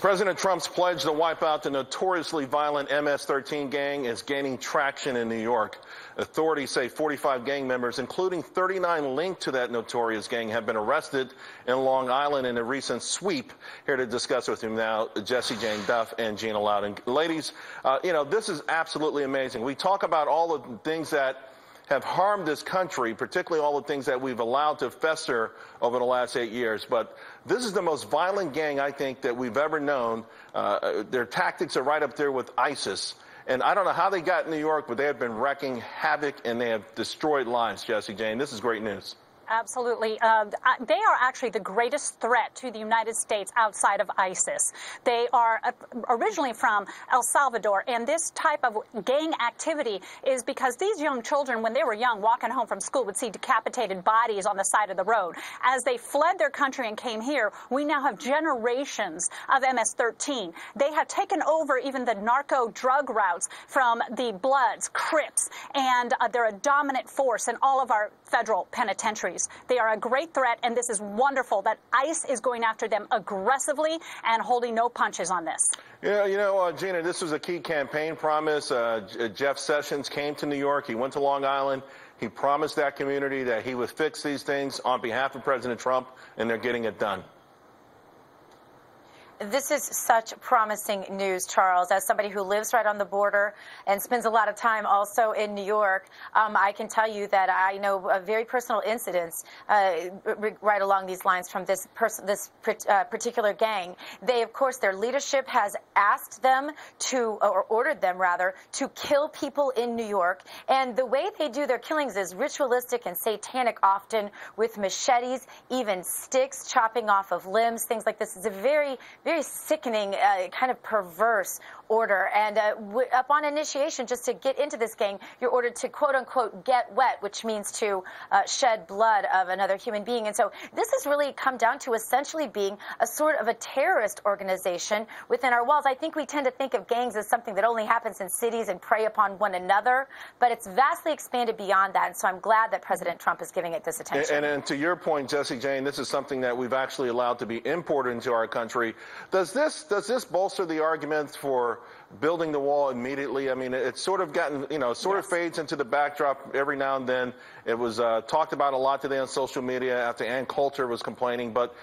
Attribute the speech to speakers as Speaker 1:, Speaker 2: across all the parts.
Speaker 1: President Trump's pledge to wipe out the notoriously violent MS-13 gang is gaining traction in New York. Authorities say 45 gang members, including 39 linked to that notorious gang, have been arrested in Long Island in a recent sweep. Here to discuss with him now, Jessie Jane Duff and Gina Loudon. Ladies, this is absolutely amazing. We talk about all the things that have harmed this country, particularly all the things that we've allowed to fester over the last 8 years. But this is the most violent gang, I think, that we've ever known. Their tactics are right up there with ISIS. And I don't know how they got in New York, but they have been wreaking havoc and they have destroyed lives, Jessie Jane. This is great news.
Speaker 2: Absolutely. They are actually the greatest threat to the United States outside of ISIS. They are originally from El Salvador, and this type of gang activity is because these young children, when they were young, walking home from school, would see decapitated bodies on the side of the road. As they fled their country and came here, we now have generations of MS-13. They have taken over even the narco drug routes from the Bloods, Crips, and they're a dominant force in all of our federal penitentiaries. They are a great threat, and this is wonderful that ICE is going after them aggressively and holding no punches on this.
Speaker 1: Yeah, Gina, this was a key campaign promise. Jeff Sessions came to New York. He went to Long Island. He promised that community that he would fix these things on behalf of President Trump, and they're getting it done.
Speaker 3: This is such promising news, Charles. As somebody who lives right on the border and spends a lot of time also in New York, I can tell you that I know very personal incidents right along these lines from this particular gang. They, of course, their leadership has asked them to, or ordered them rather, to kill people in New York. And the way they do their killings is ritualistic and satanic, often with machetes, even sticks, chopping off of limbs, things like this. It's a very sickening, kind of perverse order. And upon initiation, just to get into this gang, you're ordered to, quote unquote, get wet, which means to shed blood of another human being. And so this has really come down to essentially being a sort of a terrorist organization within our walls. I think we tend to think of gangs as something that only happens in cities and prey upon one another, but it's vastly expanded beyond that. And so I'm glad that President Trump is giving it this attention.
Speaker 1: And to your point, Jessie Jane, this is something that we've actually allowed to be imported into our country. Does this bolster the argument for building the wall immediately? I mean, it's sort of gotten, sort of fades into the backdrop every now and then. It was talked about a lot today on social media after Ann Coulter was complaining. But,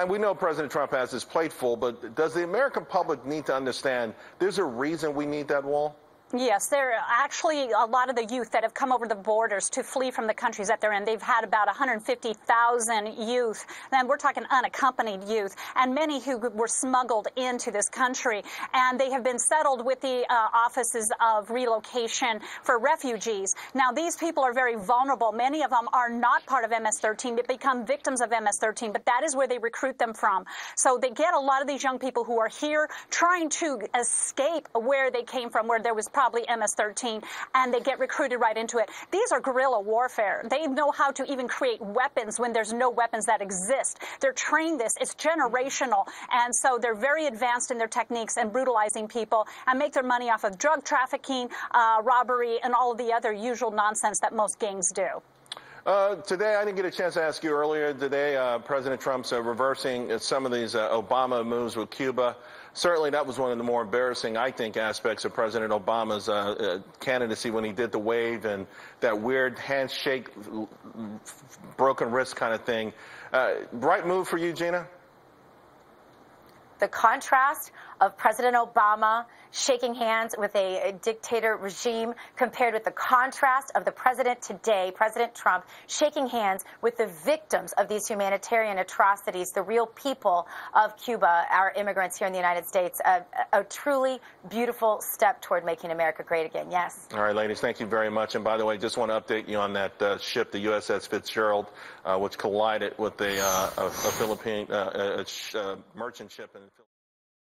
Speaker 1: we know President Trump has his plate full, but does the American public need to understand there's a reason we need that wall?
Speaker 2: Yes, there are actually a lot of the youth that have come over the borders to flee from the countries that they're in. They've had about 150,000 youth, and we're talking unaccompanied youth, and many who were smuggled into this country. And they have been settled with the offices of relocation for refugees. Now, these people are very vulnerable. Many of them are not part of MS-13, but become victims of MS-13, but that is where they recruit them from. So they get a lot of these young people who are here trying to escape where they came from, where there was probably MS-13, and they get recruited right into it. These are guerrilla warfare. They know how to even create weapons when there's no weapons that exist. They're trained this. It's generational, and so they're very advanced in their techniques and brutalizing people and make their money off of drug trafficking, robbery, and all of the other usual nonsense that most gangs do.
Speaker 1: Today, I didn't get a chance to ask you earlier today, President Trump's reversing some of these Obama moves with Cuba. Certainly, that was one of the more embarrassing, I think, aspects of President Obama's candidacy when he did the wave and that weird handshake, broken wrist kind of thing. Right move for you, Gina?
Speaker 3: The contrast of President Obama shaking hands with a dictator regime compared with the contrast of the president today, President Trump, shaking hands with the victims of these humanitarian atrocities, the real people of Cuba, our immigrants here in the United States. A truly beautiful step toward making America great again. Yes. All
Speaker 1: right, ladies, thank you very much. And by the way, just want to update you on that ship, the USS Fitzgerald, which collided with a Philippine merchant ship in